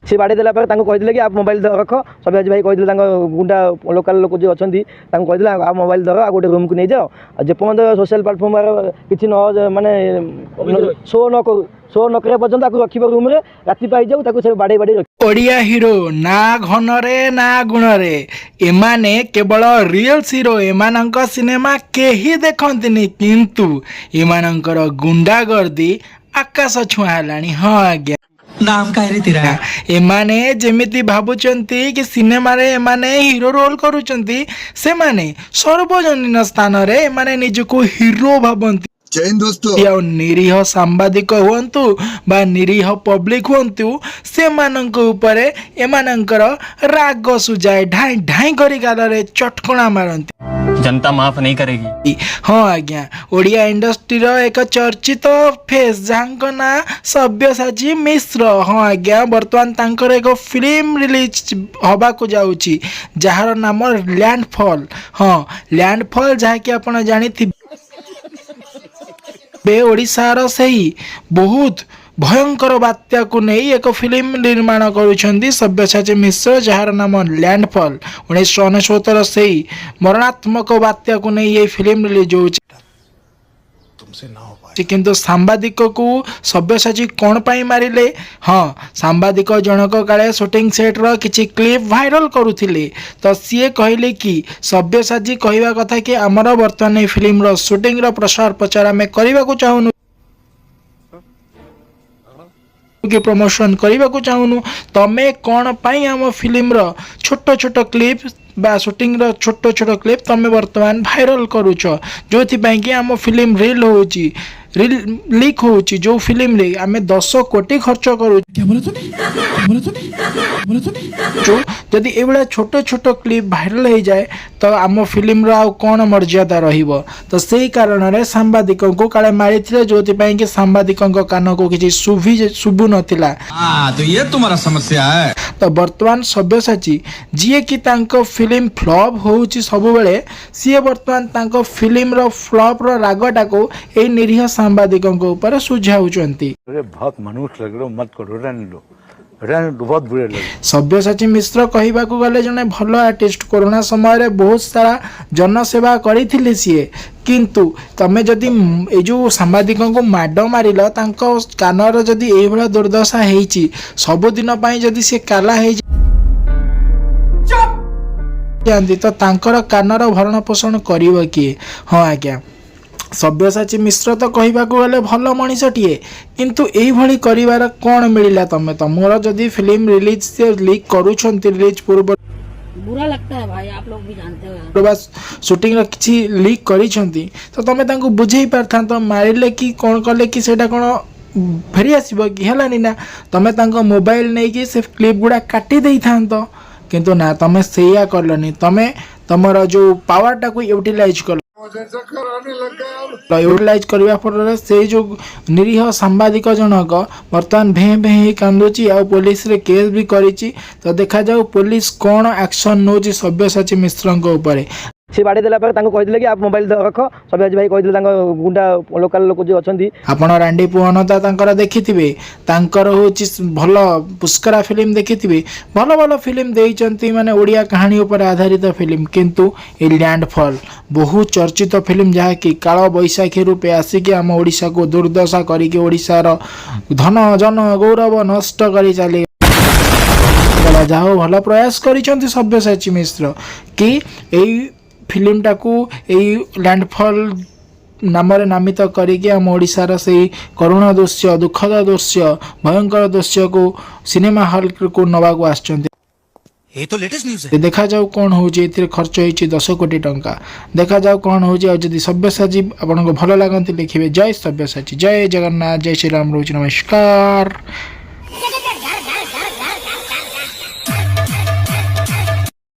से बाड़े देला कहते कि आप मोबाइल रख सब्यसाची भाई कहते गुंडा लोकाल लोक जो अच्छा कहते आप मोबाइल धर आ गोटे रूम को नहीं जाओ जेपर्यंत सोशल प्लाटफर्म किसी न माने शो न करा पर्यंत रखिब रूम रे राति पाई जाऊ से बाड़े बाड़े ओडिया हिरो ना घनरे ना गुणरे एमाने केवल रियल्स हिरो एमानंक सिनेमा केही देखंतिनी किंतु एमानंकर गुंडागर्दी आकाश छुआ हेलानी। हाँ आज्ञा नाम काहे तेरा एमाने जेमिति भाबुचंती कि सिनेमा रे एमाने हीरो रोल करूचंती से माने सर्वजनीन स्थान रे एमाने निजको हीरो भाबंती। जय हिंद दोस्तों। या निरीह सांबादिक हुंतु बा निरीह पब्लिक हुंतु से मानक ऊपर एमानंकर राग सुजाए ढाई ढाई करी गालरे चटकणा मारंती। जनता माफ नहीं करेगी। हाँ आज्ञा ओडिया इंडस्ट्री रो एक चर्चित फेस जहां ना सब्यसाची मिश्र। हाँ आज्ञा बर्तमान तांकर एक फिल्म रिलीज हवा को जाउची जहार नाम लैंडफॉल। हाँ लैंडफॉल जहाँकि आपण जानी ओडिशार सही बहुत भयंकर बात्या को नहीं एक फिल्म निर्माण करुछंदी सब्यसाची मिश्र जहार नाम लैंडफॉल 1969 से मरणात्मक बात्या को नहीं ये फिल्म रिलीज होची किंतु सांबादिक को सब्यसाची कौन पाई मारिले। हाँ सांबादिक जनक काले शूटिंग सेट रो किछि क्लिप वायरल करुथिले तो सीए कहले कि सब्यसाची कहवा कथा कि आमर वर्तमान फिल्म रो शूटिंग रो प्रसार प्रचार आम करने को चाहूनु कि प्रमोशन करने को चाहूनु तमे कौन पाई आम फिल्म रो छोट छोट क्लिप बा शूटिंग रो छोट छोट क्लिप तमे वर्तमान वायरल करूछ जो कि आम फिल्म रील होची लीक होची जो फिल्म रे आमे 10 कोटी खर्च करू जो जदि एबला छोट छोट क्लिप वायरल हो जाए तो आम फिल्म रो आउ कौन मर्यादा रहिबो तो सही कारण रे सांबादिक को काले मारी थिले जो कि सांबादिक कान को किछि शुभु नथिला। तो ये तुम्हारा समस्या है। तो वर्तमान सब्यसाची जी कि तांको फिल्म फ्लॉप होउची सब बेले सी वर्तमान तांको फिल्म रो फ्लॉप रो रागटा को ए निरीह सांबादिकों ऊपर सुझाउचंती। बहुत मनुष्य लग लो मत करो रहने दो बहुत बुरे लगे। सब्यसाची मिश्र कहबा को गले जने भलो आर्टिस्ट कोरोना समय रे बहुत सारा जनसेवा करिथिले सीए किंतु तमे जदि ए जो सांबादिकों को माड मारिल तांको कानर जदि एई भला दुर्दशा हेची सब दिन पई जदि से काला हे जानती तो तांकर कानर भरण पोषण करिवो किए। हाँ आज्ञा सब्यसाची मिश्र तो कहबा को गले भलो मनीषटीए किंतु एई भली करिवार कोन मिलिला तमे तमरो जदि फिल्म रिलीज से लीक करूछंती रिलीज पूर्व बुरा लगता है भाई आप लोग भी जानते हो बस शूटिंग रो किछि लीक करिछंती तो तमे तांको बुझेई परथां तो मारिले कि कोन कले कि सेटा कोन फेरी आसीबो कि हलानी ना तमे तांको मोबाइल नै कि से क्लिप गुडा काटी देई थांतो किंतु ना तमे सेया करलनी तमे तमरो जो पावर टा को यूटिलाइज कर यूटिलाइज करबा फल से जो निरीह सांबादिक जनक बर्तमान भें भें कांदुची आ पुलिस रे केस भी करिची तो देखा जाऊ पुलिस कौन एक्शन नोची सब्यसाची मिश्र ऊपर। से बाड़े देला कहते कि आप मोबाइल रख सब्यसाची भाई कहते गुंडा लोकाल लोक जो अच्छा आपण रांडी पुहनता तांकर देखिथिबे तांकर होची भल पुष्करा फिल्म देखिथिबे भल भल फिल्म देइचंती माने ओडिया कहानी ऊपर आधारित फिल्म किंतु ए लैंडफॉल बहुत चर्चित फिल्म जहा कि काल बैशाखी रूपे आसिक आम ओडिशा को दुर्दशा करिके ओडिशार धन जन गौरव नष्ट करी चली जाओ भल प्रयास करिसंती सब्यसाची मिश्र कि एई फिल्म टाकू लैंडफॉल नाम नामित करके आम ओडिशार से करुण दृश्य दुखद दृश्य भयंकर दृश्य को सिनेमा हॉल को नवा को आछंती। ये तो लेटेस्ट न्यूज़ है। देखा जाऊ कौन होची एथिरे खर्च होची 10 कोटी टंका देखा जाऊ कौन होची। जदि सब्यसाची आपनको भलो लागंती लिखिबे जय सब्यसाची जय जगन्नाथ जय श्री राम रोज नमस्कार।